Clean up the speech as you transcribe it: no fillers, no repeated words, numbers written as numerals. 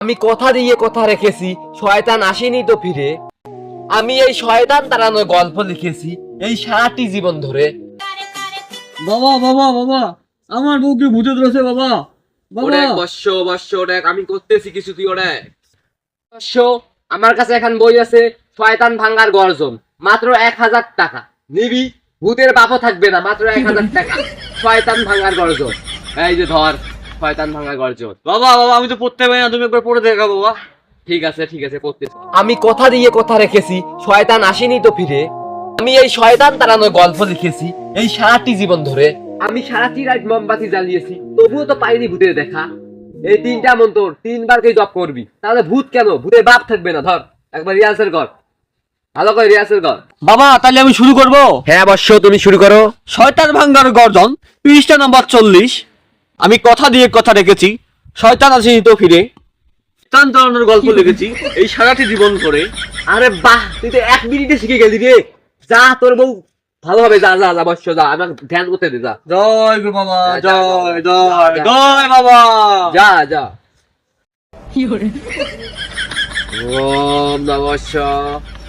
আমি কথা দিয়ে কথা রেখেছি, শয়তান আসেনি তো ফিরে। আমি এই শয়তান তাড়ানোর গল্প লিখেছি এই সারাটি জীবন ধরে। বাবা বাবা বাবা, আমার বউকে ভূতে ধরেছে বাবা। বাবা ওরে বর্ষ বর্ষ দেখ, আমি করতেছি কিছু, তুই ওরে বর্ষ। আমার কাছে এখন বই আছে শয়তান ভাঙ্গার গর্জন, মাত্র 1000 টাকা নিবি। ভূতের বাপও থাকবে না, মাত্র 1000 টাকা। শয়তান ভাঙ্গার গর্জন, এই যে ধর শয়তান ভাঙ্গার গর্জন। বাবা বাবা, আমি তো পড়তে পারি না, তুমি একবার পড়ে দেখা বাবা। ঠিক আছে পড়তেছি। আমি কথা দিয়ে কথা রেখেছি, শয়তান আসেনি তো ফিরে। আমি এই শয়তান তাড়ানোর গল্প লিখেছি এই সারাটি জীবন ধরে। আমি সারাটি রাত মোমবাতি জ্বালিয়েছি, তবুও তো পাইনি ভূতের দেখা। এই 3টা মন্ত্র 3বার করে জপ করবি, তাহলে ভূত কেন, ভূতের বাপ থাকবে না। ধর একবার রিহার্সাল কর, ভালো করে রিহার্সাল কর। বাবা তাহলে আমি শুরু করব। হ্যাঁ অবশ্য, তুমি শুরু করো। শয়তান ভাঙ্গার গর্জন, পৃষ্ঠা নাম্বার 40। আমি কথা দিয়ে কথা রেখেছি, শয়তান আসেনি তো ফিরে। শয়তান তাড়ানোর গল্প লিখেছি এই সারাটি জীবন ধরে। আরে বাহ, তুই তো 1 মিনিটে শিখে গেলি রে। যা, তোর বউ ভালো হবে, যা যা যা অবশ্য যা, আমার ধ্যান করতে দে, যা জয় গুরু বাবা, যা, জয় যা, জয় যা। জয় বাবা। যা যা। ওম নমঃ শিবায়।